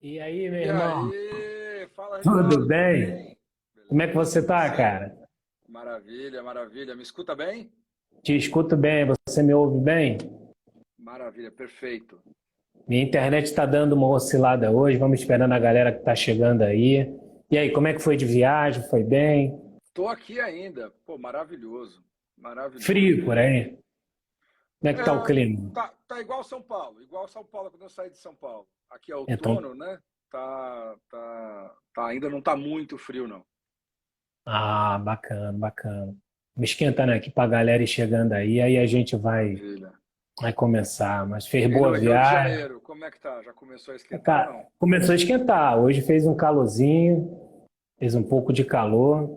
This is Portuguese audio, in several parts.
E aí, meu E irmão? aí, fala Tudo Reinaldo, tudo bem? bem? Como é que Beleza, você e tá, você? cara? Maravilha, maravilha. Me escuta bem? Te escuto bem, você me ouve bem? Maravilha, perfeito. Minha internet tá dando uma oscilada hoje, vamos esperando a galera que tá chegando aí. E aí, como é que foi de viagem? Foi bem? Tô aqui ainda. Pô, maravilhoso, maravilhoso. Frio por aí? Como é que tá o É, clima? tá igual São Paulo quando eu saí de São Paulo. Aqui é Então, outono, né? Ainda não tá muito frio, não. bacana, bacana. Me esquentando aqui pra galera ir chegando aí a gente Maravilha. vai começar. Mas fez E no boa Rio de viagem. Janeiro, como é que tá? Já começou a esquentar ou Cara, não? começou a esquentar. Hoje fez um calorzinho, fez um pouco de calor.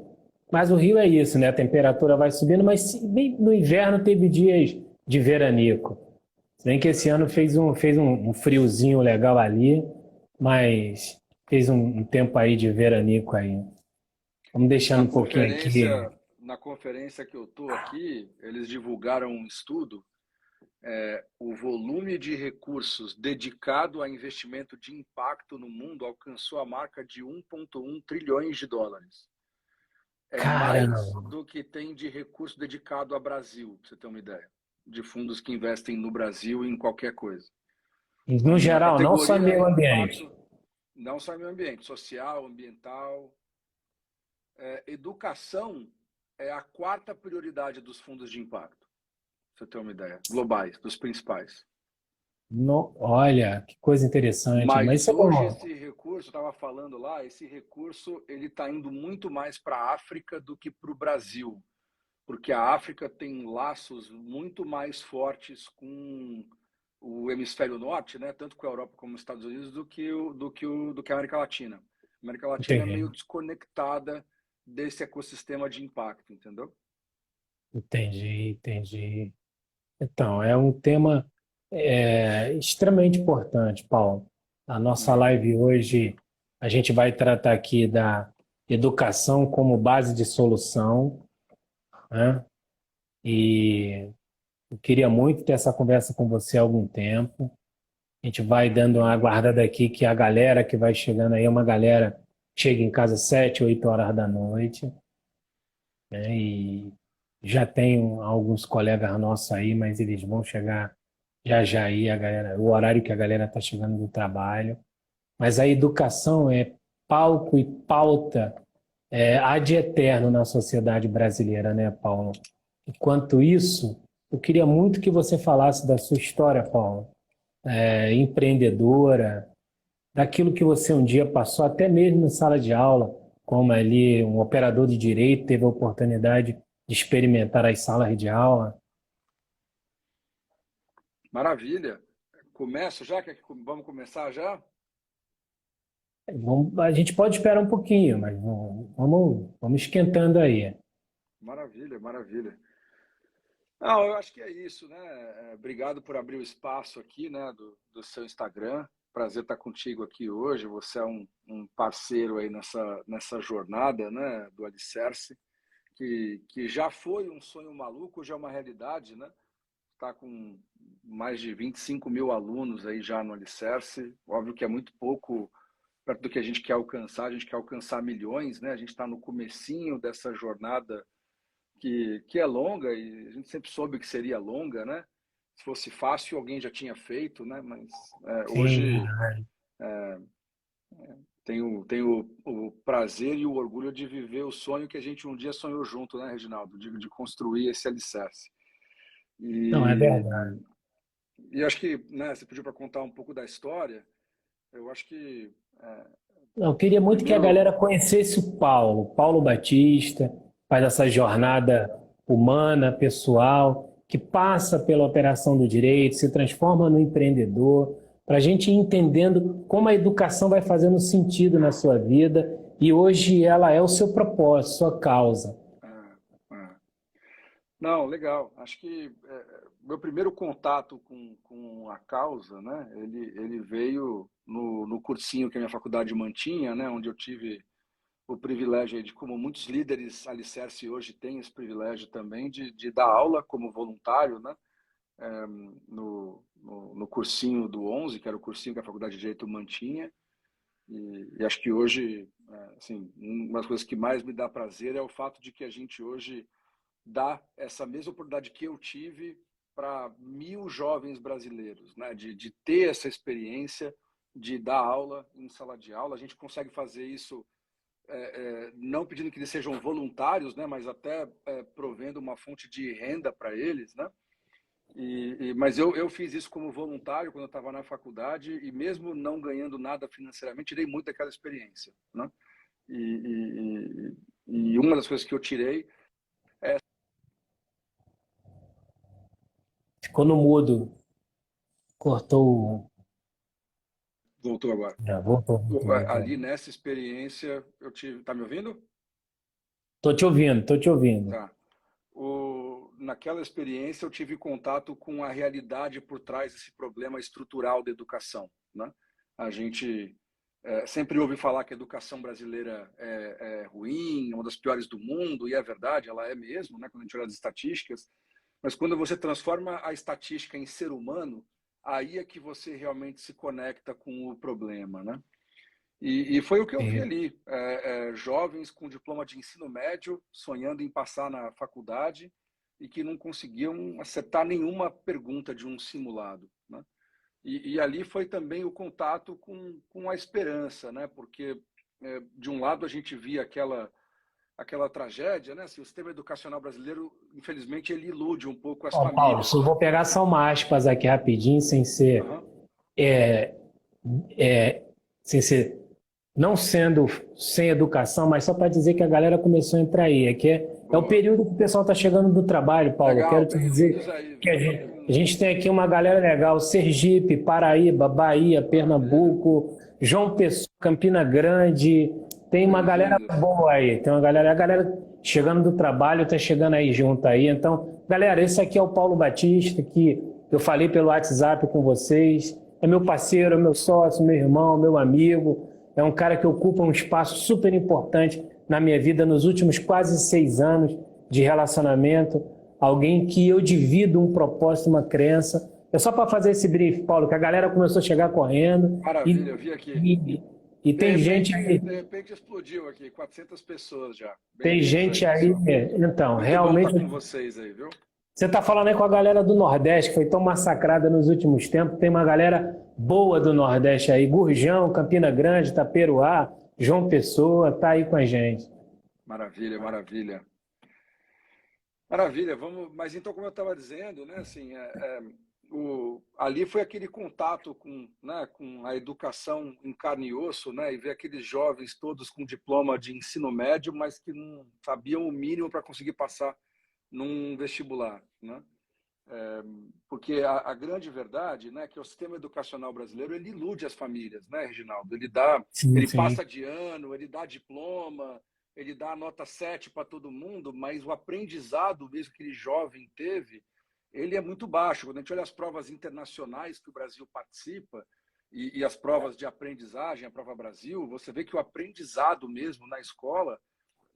Mas o Rio é isso, né? A temperatura vai subindo, mas bem no inverno teve dias de veranico. Se bem que esse ano fez um friozinho legal ali, mas fez um tempo aí de veranico aí. Vamos Na deixando um pouquinho aqui. conferência, na conferência que eu estou aqui, eles divulgaram um estudo, o volume de recursos dedicado a investimento de impacto no mundo alcançou a marca de 1,1 trilhões de dólares. É mais Caramba! do que tem de recurso dedicado ao Brasil, para você ter uma ideia, de fundos que investem no Brasil em qualquer coisa. No E na geral, não só categoria meio ambiente. impacto, não só meio ambiente, social, ambiental, educação é a quarta prioridade dos fundos de impacto, pra você ter uma ideia, globais, dos principais. Olha, que coisa interessante. Mas isso Mas é hoje bom. esse recurso, eu estava falando lá, esse recurso ele está indo muito mais para a África do que para o Brasil, porque a África tem laços muito mais fortes com o hemisfério norte, né, tanto com a Europa como os Estados Unidos, do que a América Latina. A América Latina é Entendi, meio desconectada desse ecossistema de impacto, entendeu? entendi. Então, é um tema extremamente importante, Paulo. A nossa Uhum. live hoje, a gente vai tratar aqui da educação como base de solução, né? E eu queria muito ter essa conversa com você há algum tempo. A gente vai dando uma Uhum. aguardada aqui que a galera que vai chegando aí é uma galera que chega em casa às 7, 8 horas da noite, né? E já tem alguns colegas nossos aí, mas eles vão chegar já já aí, a galera, o horário que a galera está chegando do trabalho. Mas a educação é palco e pauta ad eterno na sociedade brasileira, né, Paulo? Enquanto isso, eu queria muito que você falasse da sua história, Paulo, empreendedora, daquilo que você um dia passou, até mesmo em sala de aula, como ali um operador de direito teve a oportunidade de experimentar as salas de aula. Maravilha. Começo já? Vamos começar já? A gente pode esperar um pouquinho, mas vamos esquentando aí. Maravilha, maravilha. Não, eu acho que é isso, né? Obrigado por abrir o espaço aqui, né, do seu Instagram. Prazer estar contigo aqui hoje. Você é um parceiro aí nessa jornada, né, do Alicerce, que já foi um sonho maluco, já é uma realidade, né? Está com mais de 25 mil alunos aí já no Alicerce. Óbvio que é muito pouco perto do que a gente quer alcançar. A gente quer alcançar milhões, né? A gente está no comecinho dessa jornada que é longa e a gente sempre soube que seria longa, né? Se fosse fácil, alguém já tinha feito, né? Mas Sim, hoje tenho o prazer e o orgulho de viver o sonho que a gente um dia sonhou junto, né, Reginaldo? De construir esse alicerce. não, é E, verdade. e acho que, né, você pediu para contar um pouco da história. Eu acho que, Eu queria muito que a primeiro, galera conhecesse o Paulo, Paulo Batista, faz essa jornada humana, pessoal, que passa pela operação do direito, se transforma no empreendedor, para a gente ir entendendo como a educação vai fazendo sentido na sua vida e hoje ela é o seu propósito, sua causa. ah, ah, não, legal. Acho que meu primeiro contato com a causa, né? Ele veio no cursinho que a minha faculdade mantinha, né? Onde eu tive o privilégio de, como muitos líderes alicerce hoje têm esse privilégio também, de dar aula como voluntário, né? No cursinho do 11, que era o cursinho que a faculdade de Direito mantinha. E acho que hoje, assim, uma das coisas que mais me dá prazer é o fato de que a gente hoje dá essa mesma oportunidade que eu tive para 1.000 jovens brasileiros, né? De ter essa experiência, de dar aula em sala de aula. A gente consegue fazer isso não pedindo que eles sejam voluntários, né? Mas até provendo uma fonte de renda para eles, né? Mas eu fiz isso como voluntário quando eu estava na faculdade e mesmo não ganhando nada financeiramente, tirei muito daquela experiência, né? E uma das coisas que eu tirei é... Ficou no mudo. Cortou. Voltou agora. Voltou. Ali nessa experiência eu tive... Tá me ouvindo? Tô te ouvindo. Tá. Naquela experiência eu tive contato com a realidade por trás desse problema estrutural da educação, né? A gente sempre ouve falar que a educação brasileira é ruim, é uma das piores do mundo, e é verdade, ela é mesmo, né, quando a gente olha as estatísticas, mas quando você transforma a estatística em ser humano, aí é que você realmente se conecta com o problema, né? E foi o que eu vi ali, jovens com diploma de ensino médio, sonhando em passar na faculdade e que não conseguiam acertar nenhuma pergunta de um simulado, né? E ali foi também o contato com a esperança, né? Porque, de um lado, a gente via aquela tragédia, né? Assim, o sistema educacional brasileiro, infelizmente, ele ilude um pouco as Ó, Paulo, famílias. só vou pegar só uma aspas aqui rapidinho, sem ser, é, sem ser, não sendo sem educação, mas só para dizer que a galera começou a entrar aí. É o período que o pessoal está chegando do trabalho, Paulo. Legal, Quero te dizer que a gente tem aqui uma galera legal: Sergipe, Paraíba, Bahia, Pernambuco, João Pessoa, Campina Grande. Tem uma galera boa aí. Tem uma galera, a galera chegando do trabalho, está chegando aí junto aí. Então, galera, esse aqui é o Paulo Batista, que eu falei pelo WhatsApp com vocês. É meu parceiro, é meu sócio, meu irmão, meu amigo. É um cara que ocupa um espaço super importante na minha vida nos últimos quase 6 anos de relacionamento. Alguém que eu divido um propósito, uma crença. É só para fazer esse brief, Paulo, que a galera começou a chegar correndo. Maravilha, eu vi aqui. E tem gente aí. De repente explodiu aqui, 400 pessoas já. Tem gente aí. Então, muito realmente. Bom estar com vocês aí, viu? Você está falando aí com a galera do Nordeste, que foi tão massacrada nos últimos tempos. Tem uma galera boa do Nordeste aí. Gurjão, Campina Grande, Itaperuá, João Pessoa, tá aí com a gente. Maravilha, maravilha. Maravilha, vamos. Mas então, como eu estava dizendo, né, assim, ali foi aquele contato com, né, com a educação em carne e osso, né, e ver aqueles jovens todos com diploma de ensino médio, mas que não sabiam o mínimo para conseguir passar num vestibular, né? Porque a grande verdade, né, que o sistema educacional brasileiro ele ilude as famílias, né, Reginaldo? Ele passa de ano, ele dá diploma, ele dá a nota 7 para todo mundo, mas o aprendizado mesmo que aquele jovem teve, ele é muito baixo. Quando a gente olha as provas internacionais que o Brasil participa e as provas de aprendizagem, a Prova Brasil, você vê que o aprendizado mesmo na escola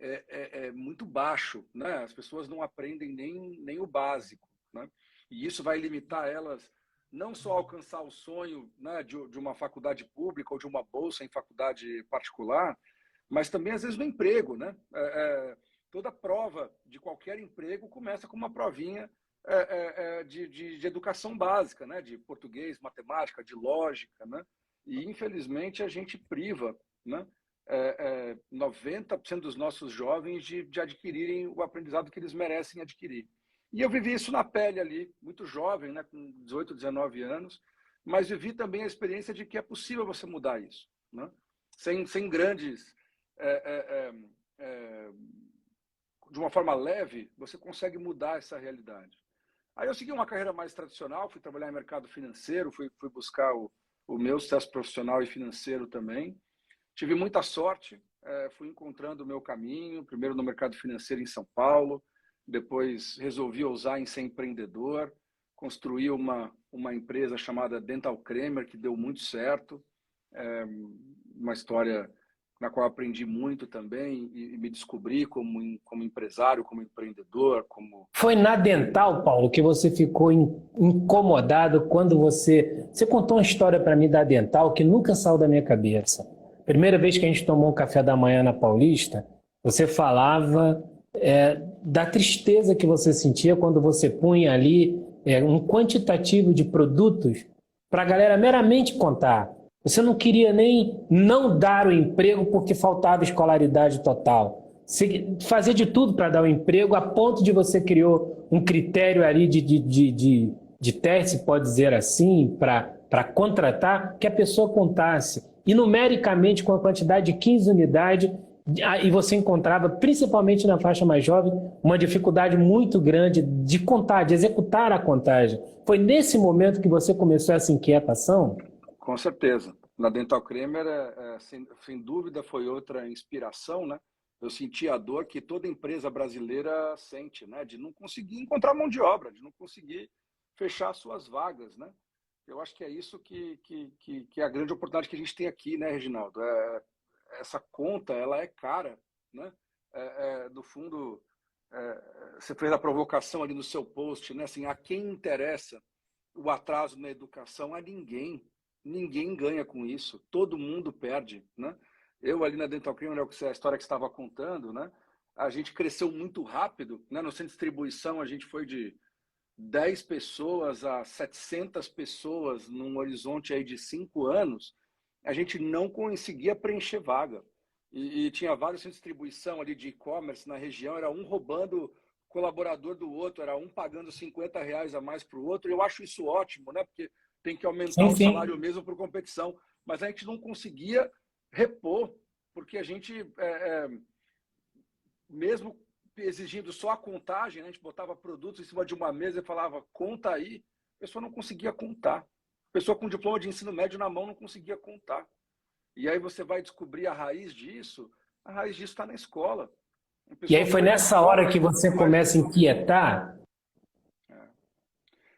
é muito baixo, né? As pessoas não aprendem nem o básico, né? E isso vai limitar elas não só a alcançar o sonho, né, de uma faculdade pública ou de uma bolsa em faculdade particular, mas também às vezes no emprego, né? Toda prova de qualquer emprego começa com uma provinha de educação básica, né? De português, matemática, de lógica, né? E infelizmente a gente priva, né, 90% dos nossos jovens de adquirirem o aprendizado que eles merecem adquirir. E eu vivi isso na pele ali, muito jovem, né, com 18, 19 anos, mas vivi também a experiência de que é possível você mudar isso, né? Sem grandes... de uma forma leve, você consegue mudar essa realidade. Aí eu segui uma carreira mais tradicional, fui trabalhar em mercado financeiro, fui buscar o meu sucesso profissional e financeiro também. Tive muita sorte, fui encontrando o meu caminho, primeiro no mercado financeiro em São Paulo, depois resolvi ousar em ser empreendedor, construí uma empresa chamada Dental Cremer, que deu muito certo, uma história na qual aprendi muito também e me descobri como empresário, como empreendedor, como... Foi na Dental, Paulo, que você ficou incomodado quando você contou uma história para mim da Dental que nunca saiu da minha cabeça. primeira vez que a gente tomou um café da manhã na Paulista, você falava da tristeza que você sentia quando você punha ali um quantitativo de produtos para a galera meramente contar. Você não queria nem não dar o emprego porque faltava escolaridade total. Você fazia de tudo para dar o emprego, a ponto de você criou um critério ali de teste, pode dizer assim, para contratar, que a pessoa contasse. E numericamente, com a quantidade de 15 unidades, e você encontrava, principalmente na faixa mais jovem, uma dificuldade muito grande de contar, de executar a contagem. Foi nesse momento que você começou essa inquietação? Com certeza. Na Dental Cremer, sem dúvida, foi outra inspiração, né? Eu senti a dor que toda empresa brasileira sente, né? De não conseguir encontrar mão de obra, de não conseguir fechar suas vagas, né? Eu acho que é isso que é a grande oportunidade que a gente tem aqui, né, Reginaldo? Essa conta, ela é cara, né? Do fundo, você fez a provocação ali no seu post, né? Assim, a quem interessa o atraso na educação? A ninguém. Ninguém ganha com isso. Todo mundo perde, né? Eu ali na Dental Creamer, a história que você estava contando, né? A gente cresceu muito rápido, né? No centro de distribuição, a gente foi de 10 pessoas a 700 pessoas num horizonte aí de 5 anos. A gente não conseguia preencher vaga. E tinha vários centros de distribuição ali de e-commerce na região, era um roubando colaborador do outro, era um pagando R$ 50 a mais para o outro. Eu acho isso ótimo, né? Porque tem que aumentar o salário mesmo por competição. Mas a gente não conseguia repor, porque a gente, mesmo exigindo só a contagem, né? A gente botava produtos em cima de uma mesa e falava, conta aí. A pessoa não conseguia contar. A pessoa com diploma de ensino médio na mão não conseguia contar. E aí você vai descobrir a raiz disso está na escola. E aí foi nessa hora que você começa a inquietar?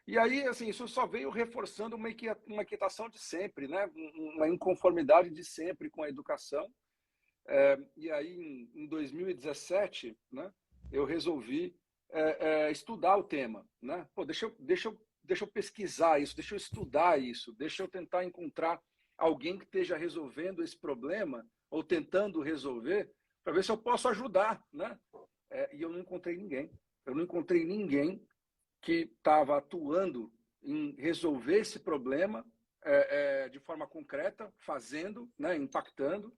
E aí, assim, isso só veio reforçando uma inquietação de sempre, né? Uma inconformidade de sempre com a educação. E aí, em 2017, né, eu resolvi estudar o tema, né? Pô, deixa eu pesquisar isso, deixa eu estudar isso, deixa eu tentar encontrar alguém que esteja resolvendo esse problema ou tentando resolver para ver se eu posso ajudar, né? E eu não encontrei ninguém. Eu não encontrei ninguém que estava atuando em resolver esse problema de forma concreta, fazendo, né, impactando,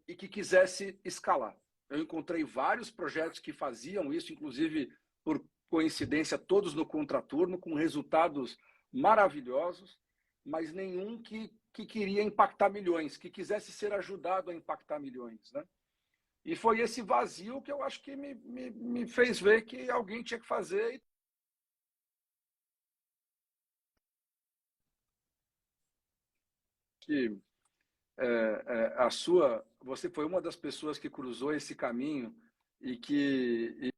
e que quisesse escalar. Eu encontrei vários projetos que faziam isso, inclusive, por coincidência, todos no contraturno, com resultados maravilhosos, mas nenhum que queria impactar milhões, que quisesse ser ajudado a impactar milhões, né? E foi esse vazio que eu acho que me fez ver que alguém tinha que fazer. Que você foi uma das pessoas que cruzou esse caminho e que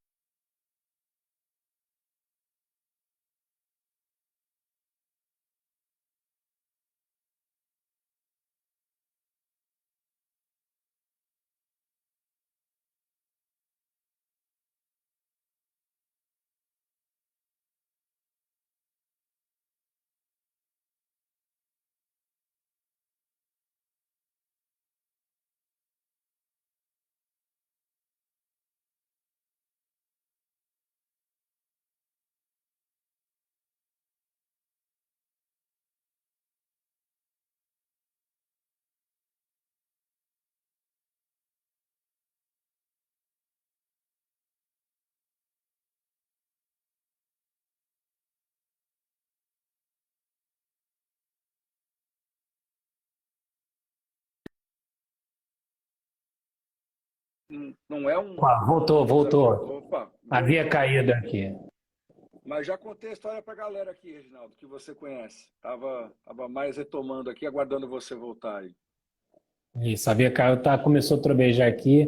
não é um... Voltou. Opa, Havia caído aqui. Mas já contei a história para a galera aqui, Reginaldo, que você conhece. Tava mais retomando aqui, aguardando você voltar aí. Isso, havia caído, começou a trovejar aqui.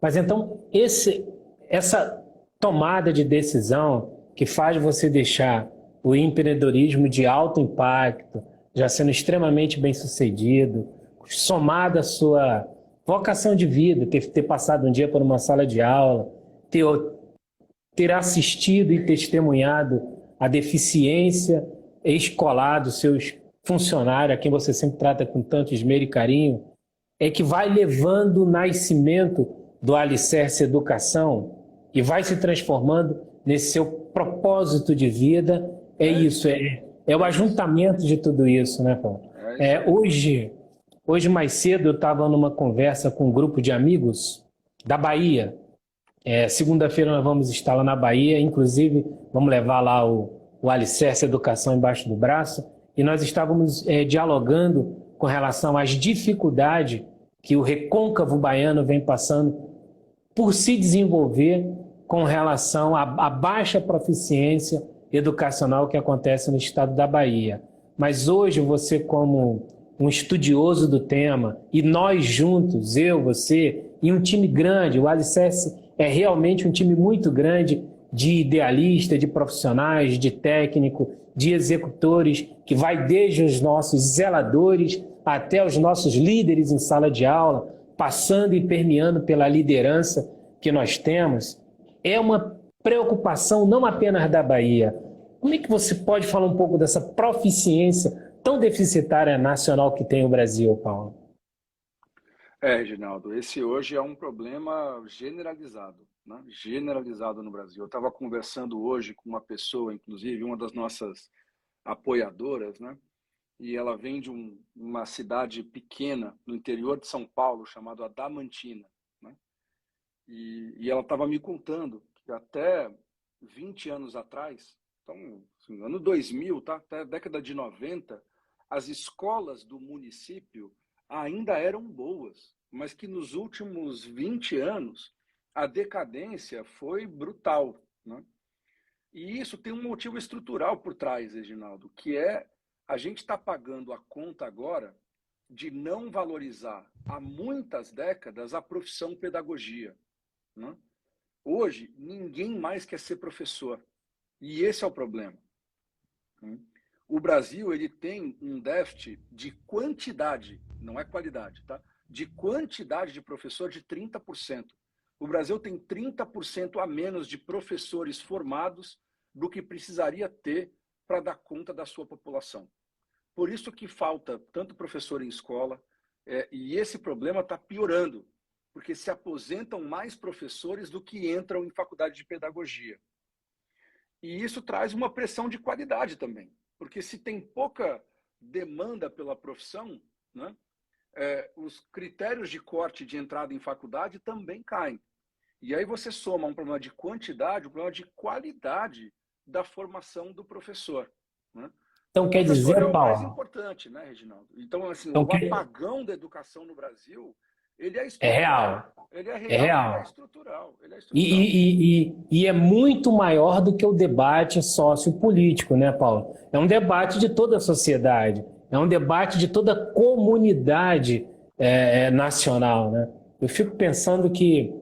Mas então, essa tomada de decisão que faz você deixar o empreendedorismo de alto impacto, já sendo extremamente bem-sucedido, somada à sua vocação de vida, ter passado um dia por uma sala de aula, ter assistido e testemunhado a deficiência escolar dos seus funcionários, a quem você sempre trata com tanto esmero e carinho, é que vai levando o nascimento do Alicerce Educação e vai se transformando nesse seu propósito de vida. É isso, é o ajuntamento de tudo isso, né, Paulo? Hoje mais cedo eu estava numa conversa com um grupo de amigos da Bahia. Segunda-feira nós vamos estar lá na Bahia, inclusive vamos levar lá o Alicerce Educação embaixo do braço, e nós estávamos dialogando com relação às dificuldades que o recôncavo baiano vem passando por se desenvolver com relação à baixa proficiência educacional que acontece no estado da Bahia. Mas hoje você, como um estudioso do tema, e nós juntos, eu, você, e um time grande, o Alicerce é realmente um time muito grande de idealistas, de profissionais, de técnicos, de executores, que vai desde os nossos zeladores até os nossos líderes em sala de aula, passando e permeando pela liderança que nós temos. É uma preocupação não apenas da Bahia. Como é que você pode falar um pouco dessa proficiência tão deficitária nacional que tem o Brasil, Paulo? Reginaldo, esse hoje é um problema generalizado, né? Generalizado no Brasil. Eu estava conversando hoje com uma pessoa, inclusive uma das nossas apoiadoras, né? E ela vem de uma cidade pequena no interior de São Paulo, chamada Adamantina, né? E ela estava me contando que até 20 anos atrás, então, assim, ano 2000, tá? Até a década de 90, as escolas do município ainda eram boas, mas que nos últimos 20 anos a decadência foi brutal, né? E isso tem um motivo estrutural por trás, Reginaldo, que é a gente está pagando a conta agora de não valorizar há muitas décadas a profissão pedagogia, né? Hoje, ninguém mais quer ser professor. E esse é o problema. O Brasil ele tem um déficit de quantidade, não é qualidade, tá? De quantidade de professor de 30%. O Brasil tem 30% a menos de professores formados do que precisaria ter para dar conta da sua população. Por isso que falta tanto professor em escola, e esse problema está piorando, porque se aposentam mais professores do que entram em faculdade de pedagogia. E isso traz uma pressão de qualidade também, porque se tem pouca demanda pela profissão, né, os critérios de corte de entrada em faculdade também caem. E aí você soma um problema de quantidade, um problema de qualidade da formação do professor, né? Então O quer professor é dizer, o mais Paulo, importante, né, Reginaldo? Então, assim, então, o apagão da educação no Brasil, ele é é estrutural. real, Ele é é real e ele é real. estrutural. Ele é E, estrutural. e, e é muito maior do que o debate sociopolítico, né, Paulo? É um debate de toda a sociedade, é um debate de toda a comunidade nacional, né? Eu fico pensando que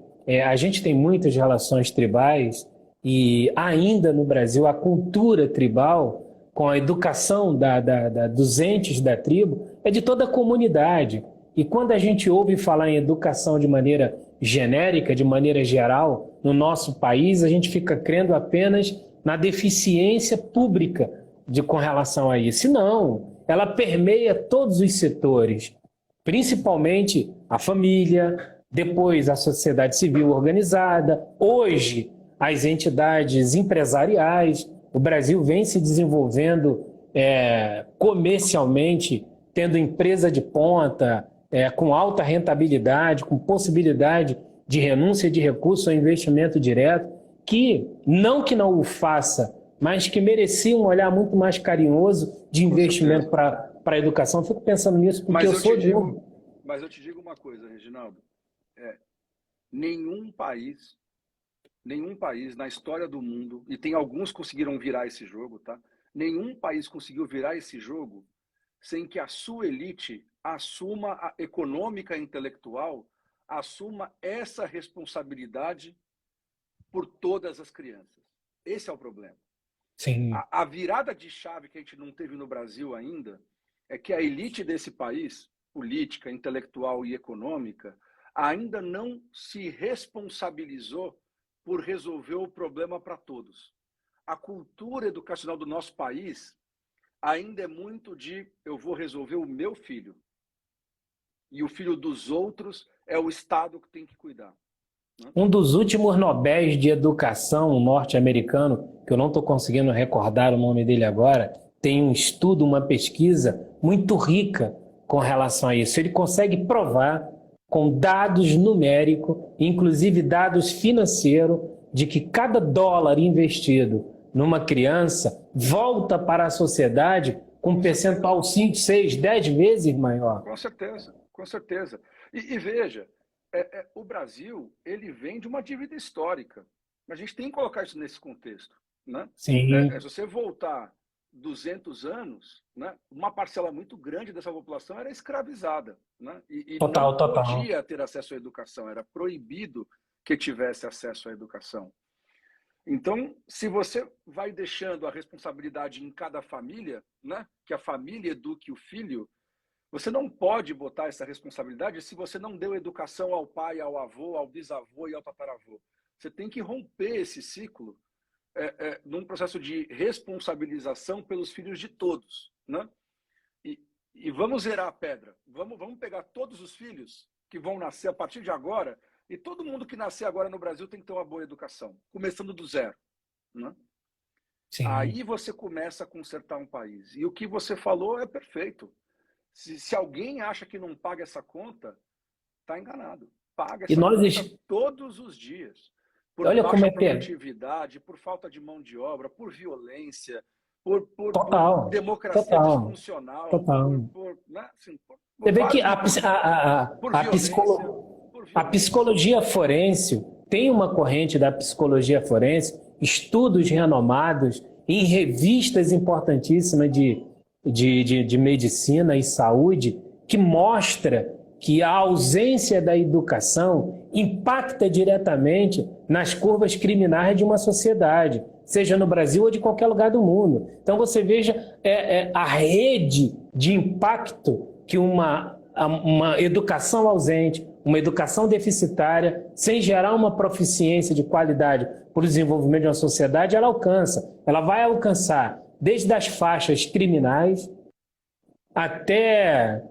a gente tem muitas relações tribais e ainda no Brasil a cultura tribal, com a educação dos entes da tribo, é de toda a comunidade. E quando a gente ouve falar em educação de maneira genérica, de maneira geral, no nosso país, a gente fica crendo apenas na deficiência pública com relação a isso. Não, ela permeia todos os setores, principalmente a família, depois a sociedade civil organizada, hoje as entidades empresariais. O Brasil vem se desenvolvendo comercialmente, tendo empresa de ponta, com alta rentabilidade, com possibilidade de renúncia de recursos ao investimento direto, que não o faça, mas que merecia um olhar muito mais carinhoso de investimento para a educação. Eu fico pensando nisso porque Mas eu te digo uma coisa, Reginaldo. Nenhum país na história do mundo, e tem alguns que conseguiram virar esse jogo, tá? Nenhum país conseguiu virar esse jogo sem que a sua elite assuma a econômica e intelectual, assuma essa responsabilidade por todas as crianças. Esse é o problema. Sim. A virada de chave que a gente não teve no Brasil ainda é que a elite desse país, política, intelectual e econômica, ainda não se responsabilizou por resolver o problema para todos. A cultura educacional do nosso país ainda é muito de eu vou resolver o meu filho. e o filho dos outros é o Estado que tem que cuidar. Né? Um dos últimos Nobéis de Educação, um norte-americano, que eu não estou conseguindo recordar o nome dele agora, tem um estudo, uma pesquisa muito rica com relação a isso. Ele consegue provar com dados numéricos, inclusive dados financeiros, de que cada dólar investido numa criança volta para a sociedade com um percentual 5, 6, 10 vezes maior. Com certeza, com certeza. E veja, o Brasil, ele vem de uma dívida histórica. A gente tem que colocar isso nesse contexto. Né? Sim. Se você voltar 200 anos, né, uma parcela muito grande dessa população era escravizada. Né? E Total. não podia ter acesso à educação, era proibido que tivesse acesso à educação. Então, se você vai deixando a responsabilidade em cada família, né, que a família eduque o filho, você não pode botar essa responsabilidade se você não deu educação ao pai, ao avô, ao bisavô e ao tataravô. Você tem que romper esse ciclo num processo de responsabilização pelos filhos de todos. Né? E vamos zerar a pedra. Vamos pegar todos os filhos que vão nascer a partir de agora, e todo mundo que nascer agora no Brasil tem que ter uma boa educação, começando do zero. Né? Aí você começa a consertar um país. E o que você falou é perfeito. Se alguém acha que não paga essa conta, está enganado. Paga essa conta todos os dias. Por baixa produtividade, por falta de mão de obra, por violência, por democracia disfuncional. Né? Assim, você vê que a psicologia forense, tem uma corrente da psicologia forense, estudos renomados em revistas importantíssimas de medicina e saúde, que mostra que a ausência da educação impacta diretamente nas curvas criminais de uma sociedade, seja no Brasil ou de qualquer lugar do mundo. Então você veja a rede de impacto que uma educação ausente, uma educação deficitária, sem gerar uma proficiência de qualidade para o desenvolvimento de uma sociedade, ela alcança. Ela vai alcançar desde as faixas criminais até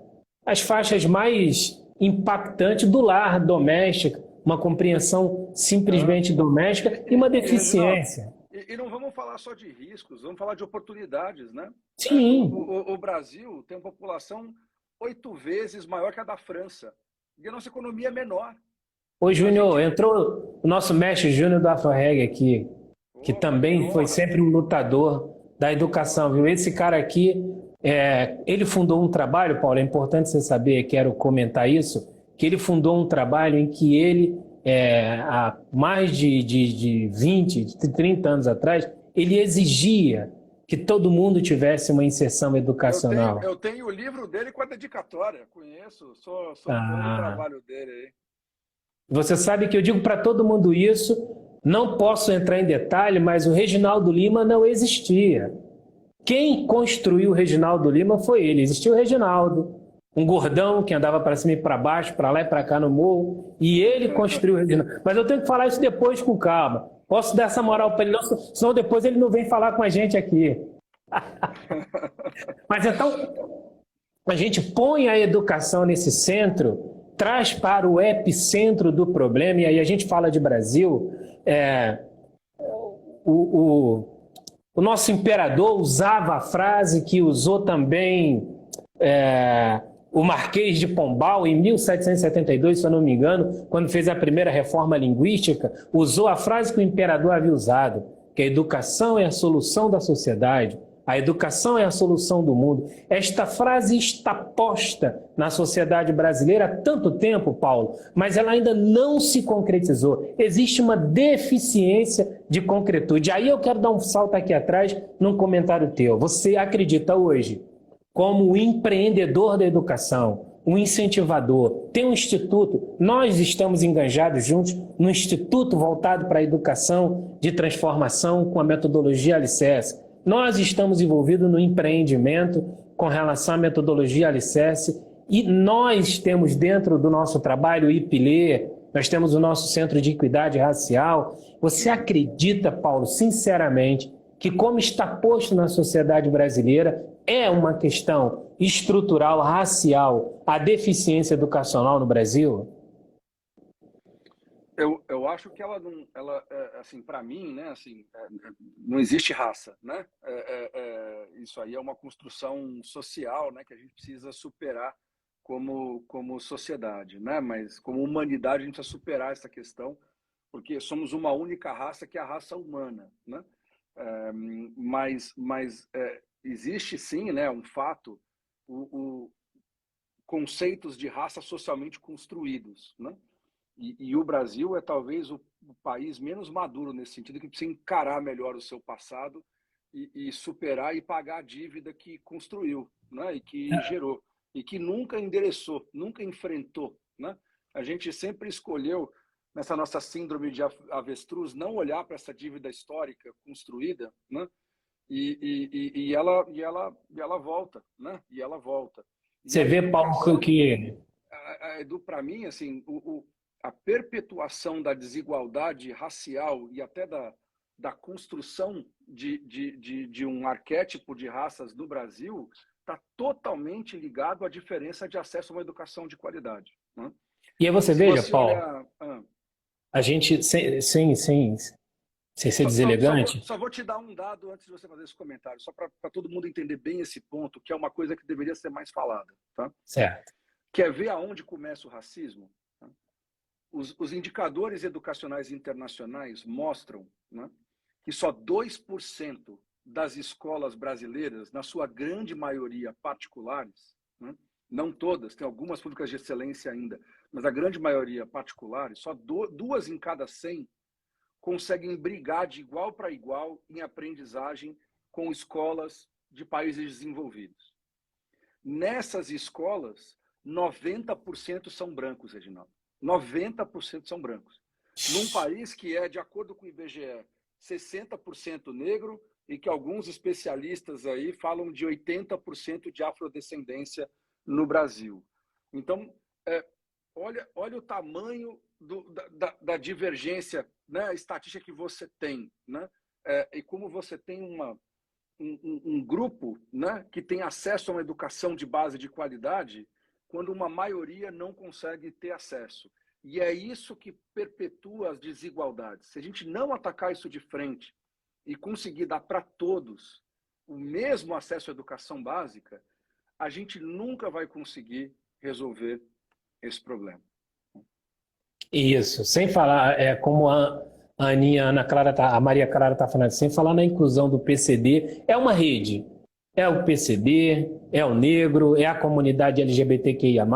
as faixas mais impactantes do lar doméstico, uma compreensão simplesmente doméstica e uma deficiência. E não vamos falar só de riscos, vamos falar de oportunidades, né? Sim. O Brasil tem uma população 8 vezes maior que a da França. E a nossa economia é menor. Ô, Júnior, entrou o nosso mestre Júnior do Afro-Reg aqui, que também foi sempre um lutador da educação, viu? Esse cara aqui, ele fundou um trabalho, Paulo, é importante você saber, quero comentar isso, que ele fundou um trabalho em que ele, há mais de 20, de 30 anos atrás, ele exigia que todo mundo tivesse uma inserção educacional. Eu tenho o livro dele com a dedicatória, conheço, sou fã do trabalho dele aí. Você sabe que eu digo para todo mundo isso, não posso entrar em detalhe, mas o Reginaldo Lima não existia. Quem construiu o Reginaldo Lima foi ele. Existiu o Reginaldo, um gordão que andava para cima e para baixo, para lá e para cá no morro, e ele construiu o Reginaldo. Mas eu tenho que falar isso depois com calma. Posso dar essa moral para ele, não, senão depois ele não vem falar com a gente aqui. Mas então, a gente põe a educação nesse centro, traz para o epicentro do problema, e aí a gente fala de Brasil, o nosso imperador usava a frase que usou também o Marquês de Pombal, em 1772, se eu não me engano, quando fez a primeira reforma linguística, usou a frase que o imperador havia usado, que a educação é a solução da sociedade, a educação é a solução do mundo. Esta frase está posta na sociedade brasileira há tanto tempo, Paulo, mas ela ainda não se concretizou. Existe uma deficiência de concretude. Aí eu quero dar um salto aqui atrás num comentário teu. Você acredita hoje, como um empreendedor da educação, um incentivador, tem um instituto, nós estamos engajados juntos no instituto voltado para a educação de transformação com a metodologia Alicerce. Nós estamos envolvidos no empreendimento com relação à metodologia Alicerce e nós temos dentro do nosso trabalho o IPLE, nós temos o nosso Centro de Equidade Racial. Você acredita, Paulo, sinceramente, que, como está posto na sociedade brasileira, é uma questão estrutural, racial, a deficiência educacional no Brasil? Eu acho que ela não, ela, assim, para mim, né, assim, não existe raça, né? Isso aí é uma construção social, né, que a gente precisa superar como sociedade, né? Mas como humanidade a gente precisa superar essa questão, porque somos uma única raça, que é a raça humana, né? Mas existe sim, né, um fato, o conceitos de raça socialmente construídos, né? E o Brasil é talvez o país menos maduro nesse sentido, que precisa encarar melhor o seu passado e superar e pagar a dívida que construiu, né? E que gerou, e que nunca endereçou, nunca enfrentou, né? A gente sempre escolheu, nessa nossa síndrome de avestruz, não olhar para essa dívida histórica construída, né? E ela volta, né? E ela volta. E Você a vê, Paulo, educação, que... para mim, assim, a perpetuação da desigualdade racial e até da construção de um arquétipo de raças no Brasil está totalmente ligado à diferença de acesso a uma educação de qualidade, né? E aí você Se veja, você Paulo, olhar... a gente, sem ser deselegante, Só vou te dar um dado antes de você fazer esse comentário, só para todo mundo entender bem esse ponto, que é uma coisa que deveria ser mais falada, tá? certo? Quer ver aonde começa o racismo? Os indicadores educacionais internacionais mostram, né, que só 2% das escolas brasileiras, na sua grande maioria particulares, né, não todas, tem algumas públicas de excelência ainda, mas a grande maioria particulares, só 2 em cada 100 conseguem brigar de igual para igual em aprendizagem com escolas de países desenvolvidos. Nessas escolas, 90% são brancos, Reginaldo. 90% são brancos. Num país que é, de acordo com o IBGE, 60% negro e que alguns especialistas aí falam de 80% de afrodescendência no Brasil. Então, olha o tamanho da divergência, né, estatística que você tem, né? E como você tem um grupo, né, que tem acesso a uma educação de base de qualidade, quando uma maioria não consegue ter acesso. E é isso que perpetua as desigualdades. Se a gente não atacar isso de frente e conseguir dar para todos o mesmo acesso à educação básica, a gente nunca vai conseguir resolver esse problema. Isso, sem falar, como a Aninha, a Ana Clara a Maria Clara está falando, sem falar na inclusão do PCD, é uma rede. É o PCD, é o negro, é a comunidade LGBTQIA+,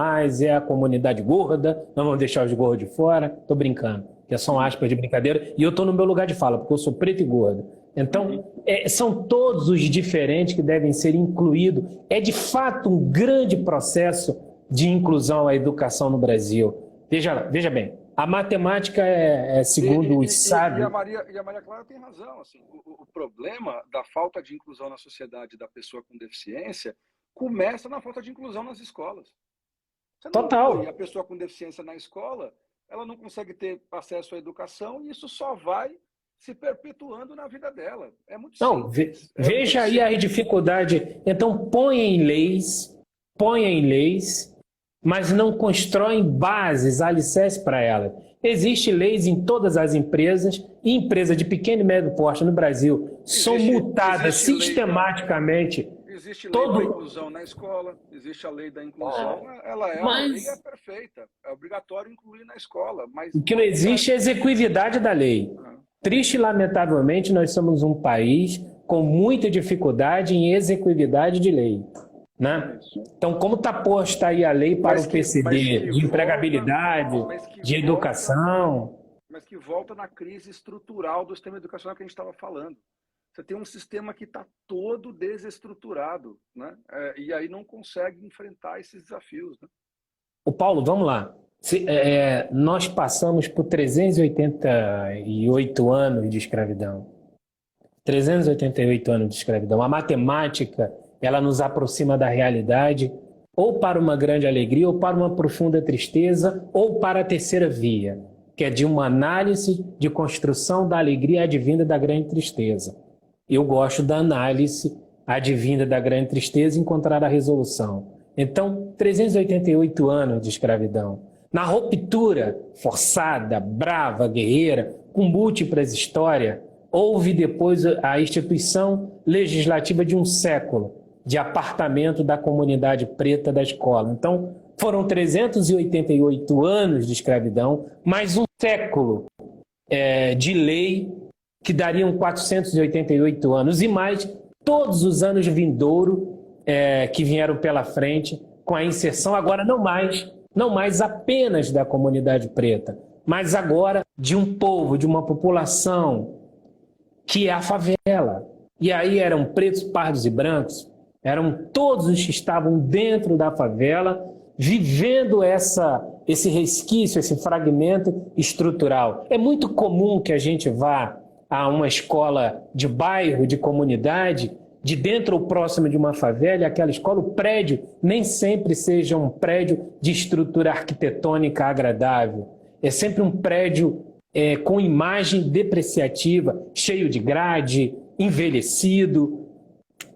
é a comunidade gorda, não vamos deixar os gordos de fora, estou brincando, que são aspas de brincadeira, e eu estou no meu lugar de fala, porque eu sou preto e gordo. Então, são todos os diferentes que devem ser incluídos. É de fato um grande processo de inclusão à educação no Brasil. Veja bem, a matemática segundo os sábios... E a Maria Clara tem razão. Assim, o problema da falta de inclusão na sociedade da pessoa com deficiência começa na falta de inclusão nas escolas. Você não inclui a pessoa com deficiência na escola, ela não consegue ter acesso à educação e isso só vai se perpetuando na vida dela. É muito simples. Veja aí a dificuldade. Então, ponha em leis, mas não constroem bases, alicerces para elas. Existem leis em todas as empresas, e empresas de pequeno e médio porte no Brasil são multadas sistematicamente. Existe lei da inclusão na escola, existe a lei da inclusão, a lei é perfeita, é obrigatório incluir na escola. Mas o que não existe é execuividade da lei. Triste e lamentavelmente, nós somos um país com muita dificuldade em execuividade de lei. Né? Então, como está posta aí a lei para o PCD de empregabilidade, de educação... Mas que volta na crise estrutural do sistema educacional que a gente estava falando. Você tem um sistema que está todo desestruturado, né? E aí não consegue enfrentar esses desafios. Né? O Paulo, vamos lá. Nós passamos por 388 anos de escravidão. 388 anos de escravidão. A matemática, ela nos aproxima da realidade, ou para uma grande alegria, ou para uma profunda tristeza, ou para a terceira via, que é de uma análise de construção da alegria advinda da grande tristeza. eu gosto da análise advinda da grande tristeza e encontrar a resolução. Então, 388 anos de escravidão. Na ruptura forçada, brava, guerreira, com múltiplas histórias, houve depois a instituição legislativa de um século de apartamento da comunidade preta da escola. Então, foram 388 anos de escravidão, mais um século de lei que dariam 488 anos, e mais todos os anos vindouro que vieram pela frente com a inserção, agora não mais apenas da comunidade preta, mas agora de um povo, de uma população que é a favela. E aí eram pretos, pardos e brancos, eram todos os que estavam dentro da favela, vivendo esse resquício, esse fragmento estrutural. É muito comum que a gente vá a uma escola de bairro, de comunidade, de dentro ou próximo de uma favela, e aquela escola, o prédio nem sempre seja um prédio de estrutura arquitetônica agradável. É sempre um prédio com imagem depreciativa, cheio de grade, envelhecido.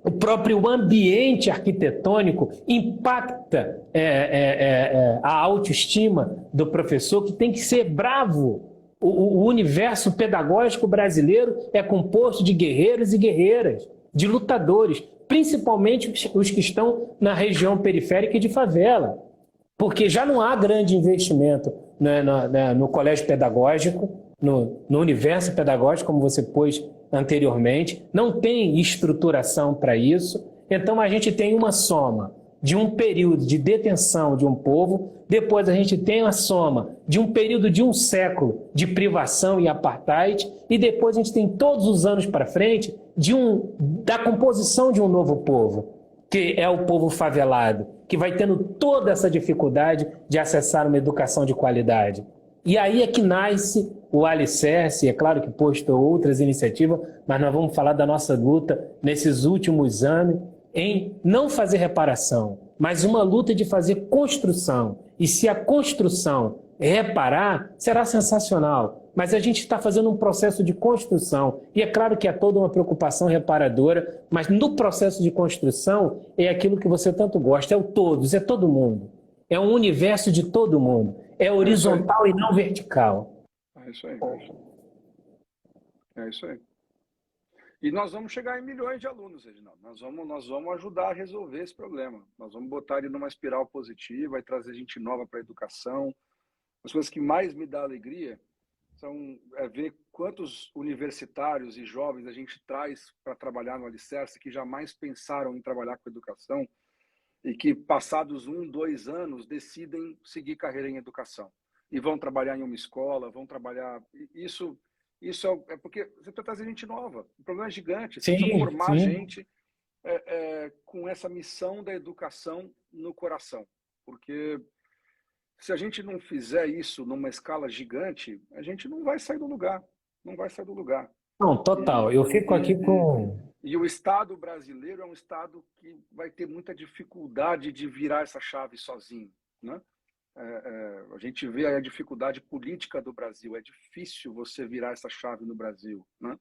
O próprio ambiente arquitetônico impacta a autoestima do professor, que tem que ser bravo. O universo pedagógico brasileiro é composto de guerreiros e guerreiras, de lutadores, principalmente os que estão na região periférica e de favela, porque já não há grande investimento no colégio pedagógico, no universo pedagógico, como você pôs anteriormente, não tem estruturação para isso. Então a gente tem uma soma de um período de detenção de um povo, depois a gente tem a soma de um período de um século de privação e apartheid, e depois a gente tem todos os anos para frente da composição de um novo povo, que é o povo favelado, que vai tendo toda essa dificuldade de acessar uma educação de qualidade. E aí é que nasce o alicerce, é claro que posto outras iniciativas, mas nós vamos falar da nossa luta nesses últimos anos em não fazer reparação, mas uma luta de fazer construção. E se a construção reparar, será sensacional. Mas a gente está fazendo um processo de construção. E é claro que é toda uma preocupação reparadora, mas no processo de construção é aquilo que você tanto gosta, é o todos, é todo mundo. É um universo de todo mundo. É horizontal e não vertical. É isso aí. É isso aí. E nós vamos chegar em milhões de alunos, Reginaldo. Nós vamos ajudar a resolver esse problema. Nós vamos botar ele numa espiral positiva e trazer gente nova para a educação. As coisas que mais me dá alegria são ver quantos universitários e jovens a gente traz para trabalhar no Alicerce que jamais pensaram em trabalhar com educação e que, passados 1, 2 anos, decidem seguir carreira em educação. E vão trabalhar em uma escola, vão trabalhar... Isso é porque você precisa trazer gente nova. O problema é gigante. Você precisa formar gente com essa missão da educação no coração. Porque se a gente não fizer isso numa escala gigante, a gente não vai sair do lugar. Não vai sair do lugar. Não, total. Eu fico aqui com... E o Estado brasileiro é um Estado que vai ter muita dificuldade de virar essa chave sozinho, né? A gente vê a dificuldade política do Brasil. É difícil você virar essa chave no Brasil, né?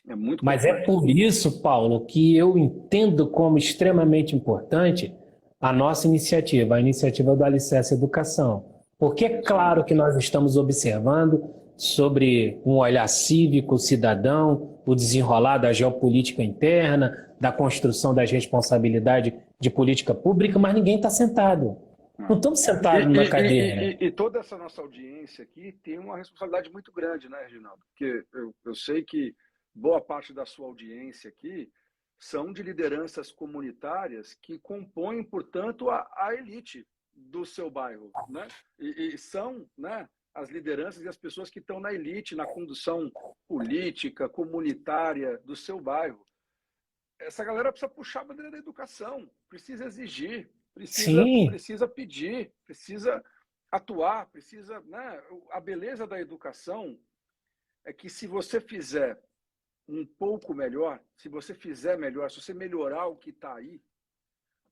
É muito Mas complexo. É por isso, Paulo, que eu entendo como extremamente importante a nossa iniciativa, a iniciativa do Alicerce Educação. Porque é claro que nós estamos observando sobre um olhar cívico, cidadão, o desenrolar da geopolítica interna, da construção das responsabilidades de política pública, mas ninguém está sentado. Não estamos sentados numa cadeira. E toda essa nossa audiência aqui tem uma responsabilidade muito grande, né, Reginaldo? Porque eu sei que boa parte da sua audiência aqui são de lideranças comunitárias que compõem, portanto, a elite do seu bairro, né? E são, né, as lideranças e as pessoas que estão na elite, na condução política, comunitária do seu bairro. Essa galera precisa puxar a bandeira da educação, precisa exigir, precisa pedir, precisa atuar, precisa, né? A beleza da educação é que se você fizer um pouco melhor, se você fizer melhor, se você melhorar o que está aí,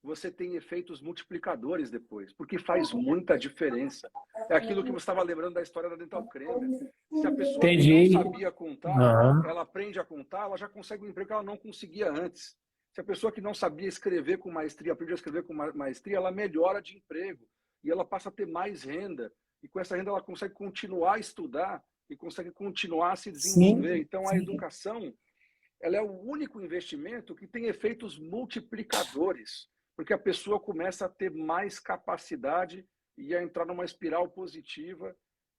você tem efeitos multiplicadores depois, porque faz muita diferença. É aquilo que você estava lembrando da história da Dental Creme. Se a pessoa Entendi. não sabia contar, Aham. ela aprende a contar, ela já consegue um emprego que ela não conseguia antes. Se a pessoa que não sabia escrever com maestria, aprende a escrever com maestria, ela melhora de emprego e ela passa a ter mais renda. E com essa renda ela consegue continuar a estudar e consegue continuar a se desenvolver. Sim, Então, a educação, ela é o único investimento que tem efeitos multiplicadores, porque a pessoa começa a ter mais capacidade e a entrar numa espiral positiva,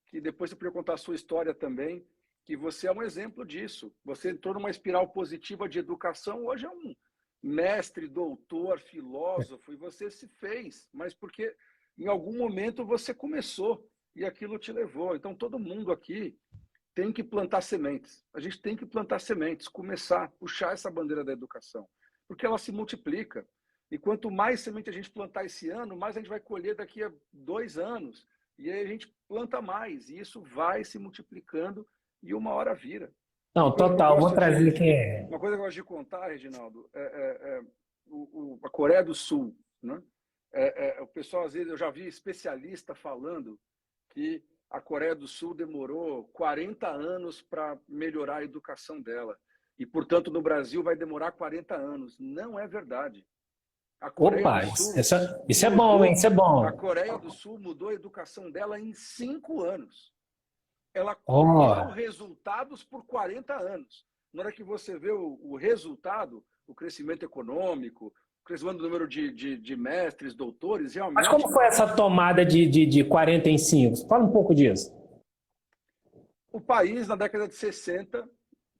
que depois você podia contar a sua história também, que você é um exemplo disso. Você entrou numa espiral positiva de educação, hoje é um mestre, doutor, filósofo, e você se fez, mas porque em algum momento você começou e aquilo te levou. Então, todo mundo aqui tem que plantar sementes. A gente tem que plantar sementes, começar a puxar essa bandeira da educação, porque ela se multiplica. E quanto mais semente a gente plantar esse ano, mais a gente vai colher daqui a 2 anos. E aí a gente planta mais, e isso vai se multiplicando e uma hora vira. não, total. Vou trazer aqui. Uma coisa que eu gosto de contar, Reginaldo, a Coreia do Sul, né? O pessoal, às vezes, eu já vi especialista falando que a Coreia do Sul demorou 40 anos para melhorar a educação dela. E, portanto, no Brasil vai demorar 40 anos. Não é verdade. A Coreia Opa, do Sul isso é bom, hein? Isso é a bom. Coreia do Sul mudou a educação dela em 5 anos. Ela Ó, colheu resultados por 40 anos. Na hora que você vê o resultado, o crescimento econômico, o crescimento do número de mestres, doutores, mas realmente como foi essa tomada de 45? Fala um pouco disso. o país, na década de 60,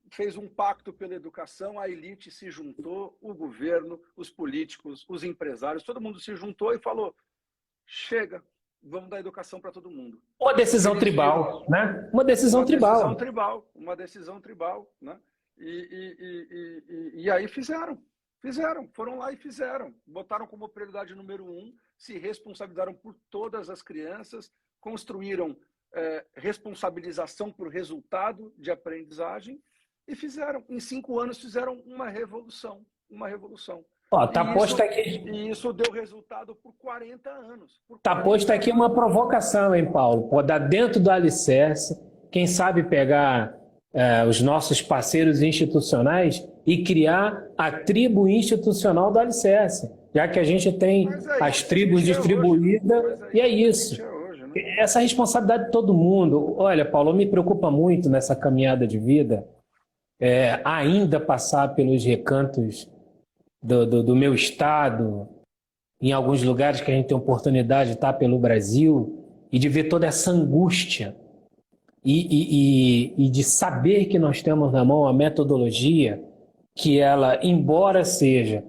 fez um pacto pela educação, a elite se juntou, o governo, os políticos, os empresários, todo mundo se juntou e falou: chega, vamos dar educação para todo mundo. Uma decisão Eles tribal, viram né? Uma decisão tribal. uma decisão tribal, né? E aí fizeram, foram lá e fizeram, botaram como prioridade número 1, se responsabilizaram por todas as crianças, construíram responsabilização por resultado de aprendizagem e fizeram, em 5 anos fizeram uma revolução. Ó, tá posto aqui, E isso deu resultado por 40 anos. tá posto aqui uma provocação, hein, Paulo? Pô, dar dentro do alicerce, quem sabe pegar os nossos parceiros institucionais e criar a tribo institucional do alicerce, já que a gente tem as tribos distribuídas, e é isso. Essa responsabilidade de todo mundo. Olha, Paulo, me preocupa muito nessa caminhada de vida, ainda passar pelos recantos do meu estado, em alguns lugares que a gente tem oportunidade de estar pelo Brasil, e de ver toda essa angústia, e de saber que nós temos na mão a metodologia que ela, embora seja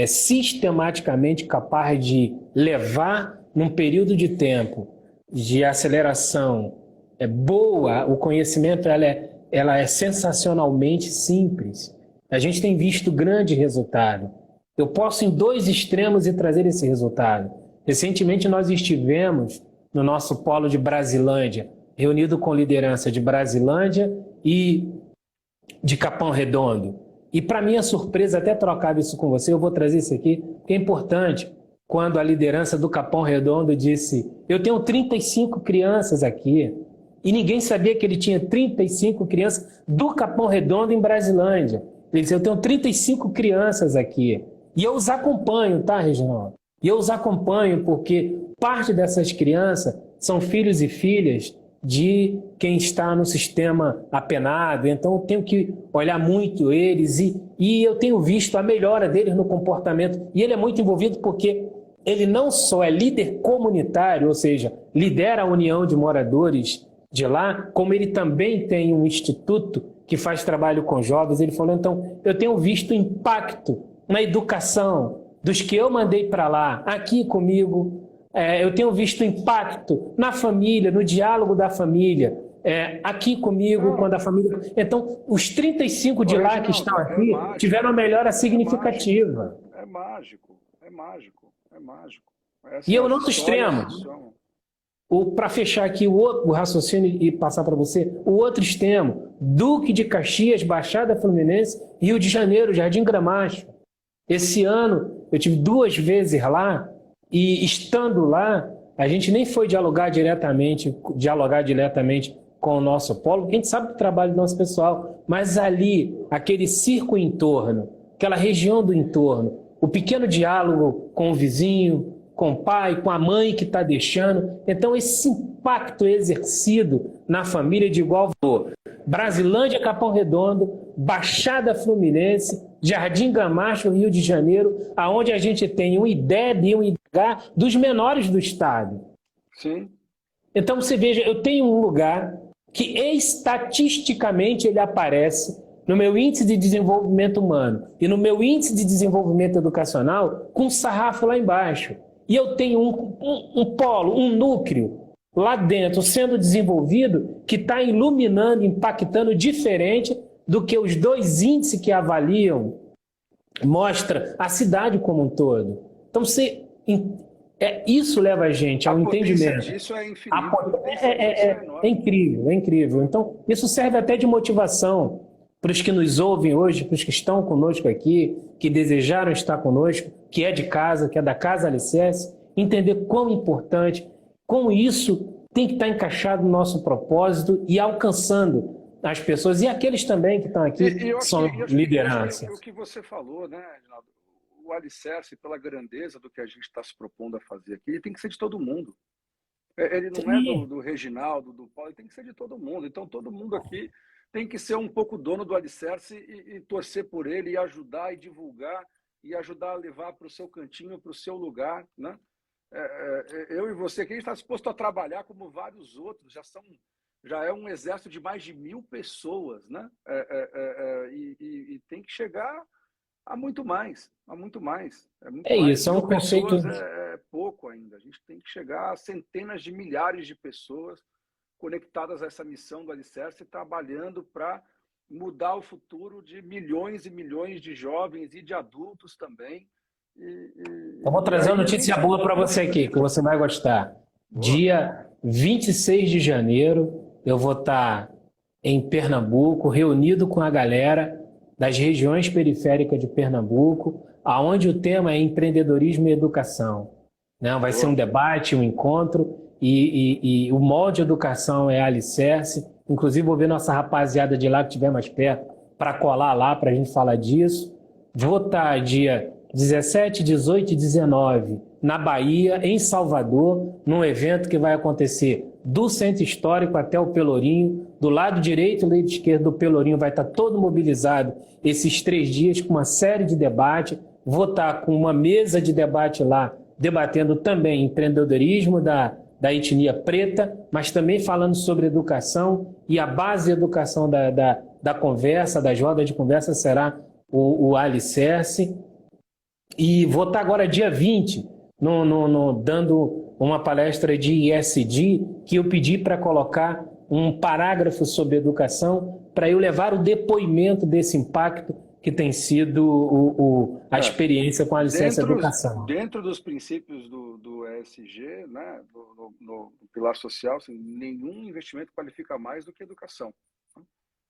sistematicamente capaz de levar num período de tempo de aceleração boa, o conhecimento ela é sensacionalmente simples. A gente tem visto grande resultado. Eu posso em 2 extremos e trazer esse resultado. Recentemente nós estivemos no nosso polo de Brasilândia, reunido com liderança de Brasilândia e de Capão Redondo. E para minha surpresa, até trocava isso com você, eu vou trazer isso aqui, porque é importante. Quando a liderança do Capão Redondo disse: eu tenho 35 crianças aqui, e ninguém sabia que ele tinha 35 crianças do Capão Redondo em Brasilândia. Ele disse: eu tenho 35 crianças aqui. E eu os acompanho, tá, Reginaldo? E eu os acompanho porque parte dessas crianças são filhos e filhas de quem está no sistema apenado. Então eu tenho que olhar muito eles e eu tenho visto a melhora deles no comportamento. E ele é muito envolvido porque ele não só é líder comunitário, ou seja, lidera a união de moradores de lá, como ele também tem um instituto que faz trabalho com jovens. Ele falou: então, eu tenho visto impacto na educação dos que eu mandei para lá, aqui comigo. Eu tenho visto impacto na família, no diálogo da família, aqui comigo, quando a família... Então, os 35 de lá que estão aqui tiveram uma melhora significativa. É mágico. E eu no outro extremo, para fechar aqui o raciocínio e passar para você, o outro extremo, Duque de Caxias, Baixada Fluminense, Rio de Janeiro, Jardim Gramacho. Esse ano Eu tive 2 vezes lá e, estando lá, a gente nem foi dialogar diretamente com o nosso polo, porque a gente sabe do trabalho do nosso pessoal, mas ali, aquele circo em torno, aquela região do entorno, o pequeno diálogo com o vizinho, com o pai, com a mãe que está deixando. Então, esse impacto exercido na família de igual valor. Brasilândia, Capão Redondo, Baixada Fluminense, Jardim Gamacho, Rio de Janeiro, aonde a gente tem um IDEB e um IDH dos menores do estado. Sim. Então, você veja, eu tenho um lugar que estatisticamente ele aparece no meu índice de desenvolvimento humano e no meu índice de desenvolvimento educacional com um sarrafo lá embaixo. E eu tenho um polo, um núcleo lá dentro sendo desenvolvido que está iluminando, impactando diferente do que os 2 índices que avaliam mostra a cidade como um todo. Então, isso leva a gente ao entendimento. Isso é infinito. É incrível, é incrível. Então, isso serve até de motivação para os que nos ouvem hoje, para os que estão conosco aqui, que desejaram estar conosco, que é de casa, que é da Casa Alicerce, entender quão importante, como isso tem que estar encaixado no nosso propósito e alcançando as pessoas e aqueles também que estão aqui, que são lideranças. O que você falou, né, Reginaldo? O alicerce, pela grandeza do que a gente está se propondo a fazer aqui, ele tem que ser de todo mundo. Ele não é do Reginaldo, do Paulo, ele tem que ser de todo mundo. Então, todo mundo aqui tem que ser um pouco dono do alicerce e torcer por ele, e ajudar e divulgar, e ajudar a levar para o seu cantinho, para o seu lugar, né? Eu e você aqui, a gente está disposto a trabalhar como vários outros, já é um exército de mais de 1000 pessoas, né? E tem que chegar a muito mais, a muito mais. Isso, é um conceito... É pouco ainda, a gente tem que chegar a centenas de milhares de pessoas conectadas a essa missão do Alicerce, trabalhando para mudar o futuro de milhões e milhões de jovens e de adultos também. Eu vou trazer uma notícia boa para você aqui, que você vai gostar. Boa. Dia 26 de janeiro, eu vou estar em Pernambuco, reunido com a galera das regiões periféricas de Pernambuco, aonde o tema é empreendedorismo e educação. Vai ser um debate, um encontro, e o molde de educação é alicerce. Inclusive, vou ver nossa rapaziada de lá que estiver mais perto para colar lá para a gente falar disso. Vou estar dia 17, 18 e 19 na Bahia, em Salvador, num evento que vai acontecer do Centro Histórico até o Pelourinho. Do lado direito e do lado esquerdo do Pelourinho vai estar todo mobilizado esses 3 dias com uma série de debates. Vou estar com uma mesa de debate lá, debatendo também empreendedorismo da etnia preta, mas também falando sobre educação, e a base de educação da conversa, das rodas de conversa, será o alicerce. E vou estar agora dia 20, dando uma palestra de ESG, que eu pedi para colocar um parágrafo sobre educação, para eu levar o depoimento desse impacto que tem sido a experiência com a licença educação. Dentro dos princípios do ESG, né, no pilar social, assim, nenhum investimento qualifica mais do que educação.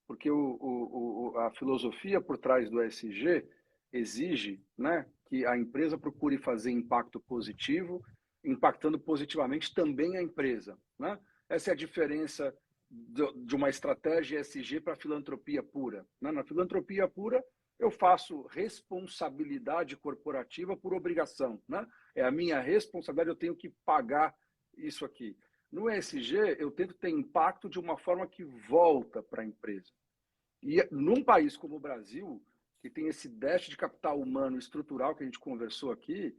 Porque a filosofia por trás do ESG exige, né, que a empresa procure fazer impacto positivo, impactando positivamente também a empresa, né? Essa é a diferença de uma estratégia ESG para a filantropia pura, né? Na filantropia pura, eu faço responsabilidade corporativa por obrigação, né? É a minha responsabilidade, eu tenho que pagar isso aqui. No ESG, eu tento ter impacto de uma forma que volta para a empresa. E num país como o Brasil, que tem esse déficit de capital humano estrutural que a gente conversou aqui,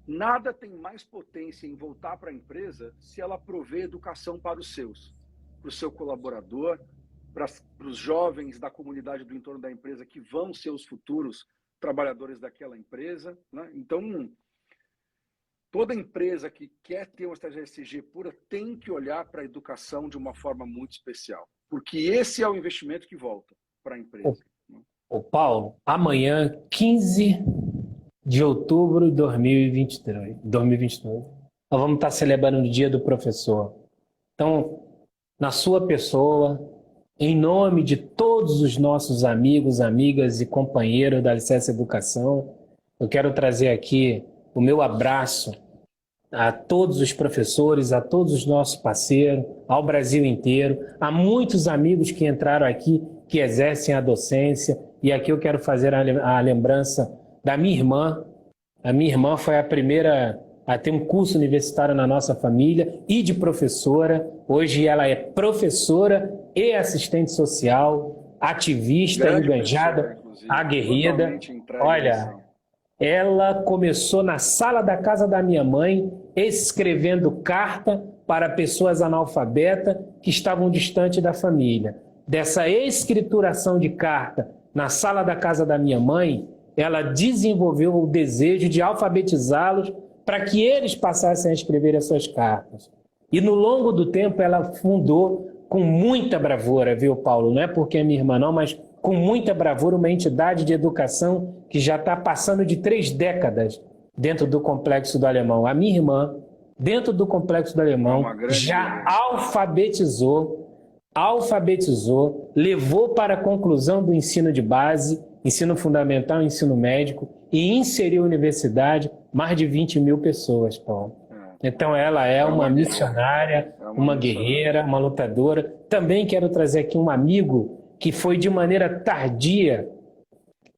nada tem mais potência em voltar para a empresa se ela prover educação para os seus, para o seu colaborador, para os jovens da comunidade do entorno da empresa que vão ser os futuros trabalhadores daquela empresa, né? Então, toda empresa que quer ter uma estratégia ESG pura tem que olhar para a educação de uma forma muito especial, porque esse é o investimento que volta para a empresa. Ô Paulo, amanhã, 15 de outubro de 2022, nós vamos estar celebrando o Dia do Professor. Então, na sua pessoa, em nome de todos os nossos amigos, amigas e companheiros da Alicerce Educação, eu quero trazer aqui o meu abraço a todos os professores, a todos os nossos parceiros, ao Brasil inteiro, a muitos amigos que entraram aqui, que exercem a docência. E aqui eu quero fazer a lembrança da minha irmã. A minha irmã foi a primeira a ter um curso universitário na nossa família e de professora. Hoje ela é professora e assistente social, ativista, Grande enganjada, pessoa, inclusive, aguerrida. totalmente entregue à Olha, missão. ela começou na sala da casa da minha mãe, escrevendo carta para pessoas analfabetas que estavam distantes da família. Dessa escrituração de carta na sala da casa da minha mãe, ela desenvolveu o desejo de alfabetizá-los para que eles passassem a escrever as suas cartas. E no longo do tempo ela fundou com muita bravura, viu, Paulo? Não é porque é minha irmã não, mas com muita bravura uma entidade de educação que já está passando de 3 décadas dentro do Complexo do Alemão. A minha irmã, dentro do Complexo do Alemão, já alfabetizou, levou para a conclusão do ensino de base, ensino fundamental, ensino médico, e inseriu a universidade mais de 20 mil pessoas, Paulo. Então ela é uma missionária, uma guerreira, uma lutadora. Também quero trazer aqui um amigo que foi de maneira tardia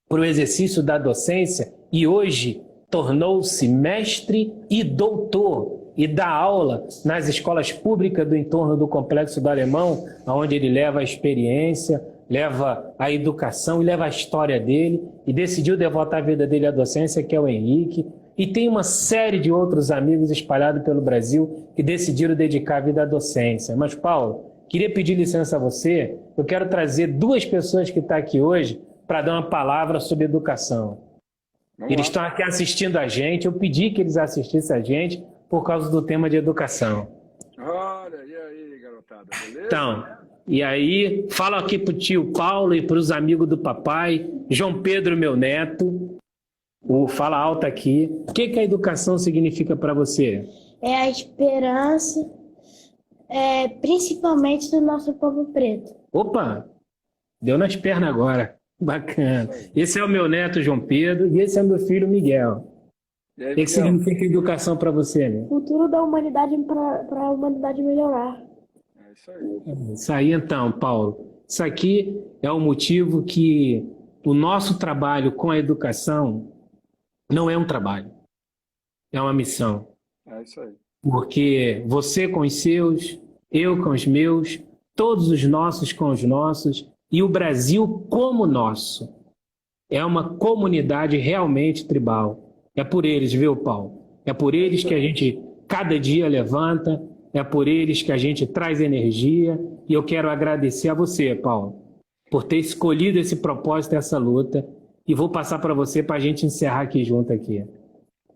para o exercício da docência e hoje tornou-se mestre e doutor e dá aula nas escolas públicas do entorno do Complexo do Alemão, onde ele leva a experiência, leva a educação e leva a história dele e decidiu devotar a vida dele à docência, que é o Henrique. E tem uma série de outros amigos espalhados pelo Brasil que decidiram dedicar a vida à docência. Mas, Paulo, queria pedir licença a você, eu quero trazer 2 pessoas que estão aqui hoje para dar uma palavra sobre educação. Eles estão aqui assistindo a gente, eu pedi que eles assistissem a gente por causa do tema de educação. Olha, e aí, garotada, beleza? Então, e aí, fala aqui para o tio Paulo e para os amigos do papai, João Pedro, meu neto, fala alto aqui. O que a educação significa para você? É a esperança, principalmente do nosso povo preto. Opa, deu nas pernas agora. Bacana. Esse é o meu neto, João Pedro, e esse é o meu filho, Miguel. E aí, O que significa educação para você, meu? Futuro da humanidade para a humanidade melhorar. É isso aí. Isso aí, então, Paulo. Isso aqui é o motivo que o nosso trabalho com a educação não é um trabalho, é uma missão. É isso aí. Porque você com os seus, eu com os meus, todos os nossos com os nossos, e o Brasil como nosso. É uma comunidade realmente tribal. É por eles, viu, Paulo? É por eles que a gente cada dia levanta, é por eles que a gente traz energia, e eu quero agradecer a você, Paulo, por ter escolhido esse propósito, essa luta, e vou passar para você para a gente encerrar aqui junto aqui.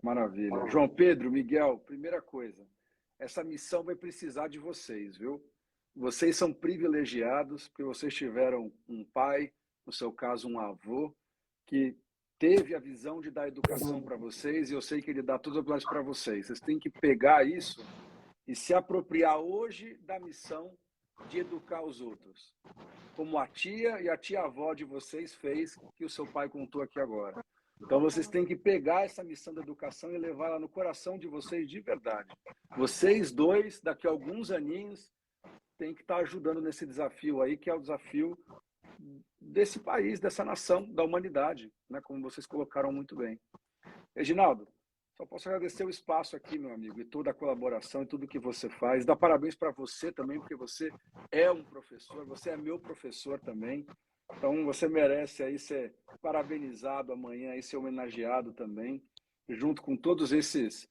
Maravilha. João Pedro, Miguel, primeira coisa, essa missão vai precisar de vocês, viu? Vocês são privilegiados porque vocês tiveram um pai, no seu caso um avô, que teve a visão de dar educação para vocês, e eu sei que ele dá todas as oportunidades para vocês. Vocês têm que pegar isso e se apropriar hoje da missão de educar os outros, como a tia e a tia-avó de vocês fez, que o seu pai contou aqui agora. Então vocês têm que pegar essa missão da educação e levar ela no coração de vocês de verdade. Vocês dois, daqui a alguns aninhos, têm que estar ajudando nesse desafio aí, que é o desafio desse país, dessa nação, da humanidade, né? Como vocês colocaram muito bem. Reginaldo, só posso agradecer o espaço aqui, meu amigo, e toda a colaboração e tudo que você faz. Dar parabéns para você também, porque você é um professor, você é meu professor também. Então você merece aí ser parabenizado amanhã, aí ser homenageado também, junto com todos esses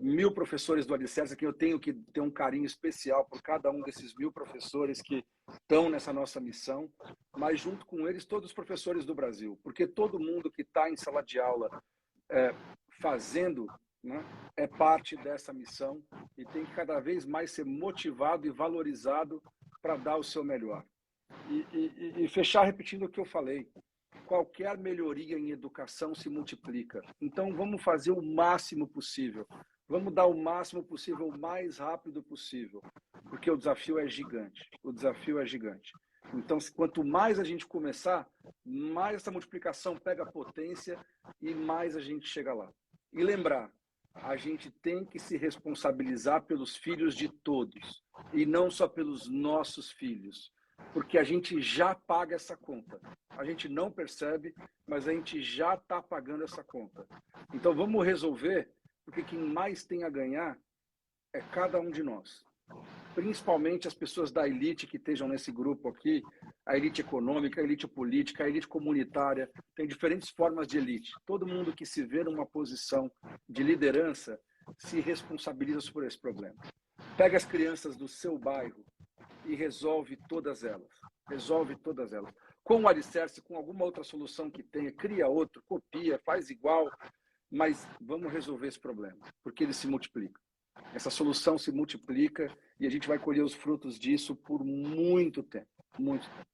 1000 professores do Alicerce, que eu tenho que ter um carinho especial por cada um desses 1000 professores que estão nessa nossa missão, mas junto com eles todos os professores do Brasil, porque todo mundo que está em sala de aula fazendo, né, é parte dessa missão e tem que cada vez mais ser motivado e valorizado para dar o seu melhor. E fechar repetindo o que eu falei, qualquer melhoria em educação se multiplica. Então vamos fazer o máximo possível, vamos dar o máximo possível, o mais rápido possível, porque o desafio é gigante, o desafio é gigante. Então, quanto mais a gente começar, mais essa multiplicação pega potência e mais a gente chega lá. E lembrar, a gente tem que se responsabilizar pelos filhos de todos, e não só pelos nossos filhos, porque a gente já paga essa conta. A gente não percebe, mas a gente já está pagando essa conta. Então vamos resolver, porque quem mais tem a ganhar é cada um de nós. Principalmente as pessoas da elite que estejam nesse grupo aqui, a elite econômica, a elite política, a elite comunitária, tem diferentes formas de elite. Todo mundo que se vê numa posição de liderança se responsabiliza por esse problema. Pega as crianças do seu bairro e resolve todas elas. Resolve todas elas. Com o alicerce, com alguma outra solução que tenha, cria outro, copia, faz igual, mas vamos resolver esse problema, porque ele se multiplica. Essa solução se multiplica e a gente vai colher os frutos disso por muito tempo. Muito tempo.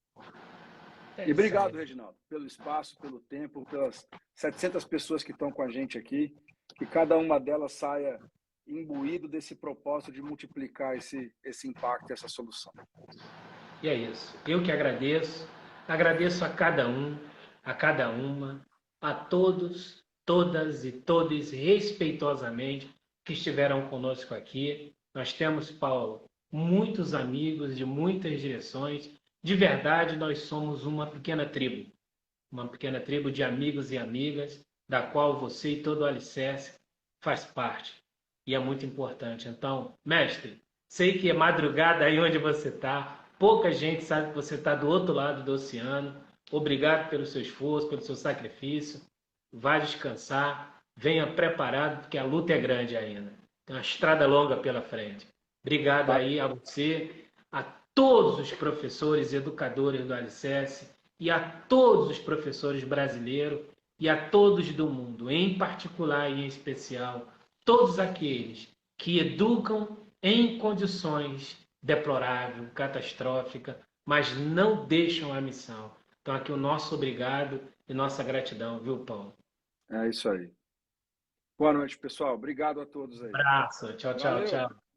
E obrigado, Reginaldo, pelo espaço, pelo tempo, pelas 700 pessoas que estão com a gente aqui, que cada uma delas saia imbuído desse propósito de multiplicar esse impacto, essa solução. E é isso. Eu que agradeço. Agradeço a cada um, a cada uma, a todos, todas e todos, respeitosamente, que estiveram conosco aqui. Nós temos, Paulo, muitos amigos de muitas direções. De verdade, nós somos uma pequena tribo de amigos e amigas, da qual você e todo o alicerce faz parte. E é muito importante. Então, mestre, sei que é madrugada aí onde você está, pouca gente sabe que você está do outro lado do oceano. Obrigado pelo seu esforço, pelo seu sacrifício. Vá descansar, venha preparado, porque a luta é grande ainda. Tem uma estrada longa pela frente. Obrigado aí a você, a todos os professores e educadores do Alicerce e a todos os professores brasileiros e a todos do mundo, em particular e em especial, todos aqueles que educam em condições deploráveis, catastróficas, mas não deixam a missão. Então aqui o nosso obrigado e nossa gratidão, viu, Paulo? É isso aí. Boa noite, pessoal. Obrigado a todos aí. Abraço. Tchau, tchau, Valeu. tchau.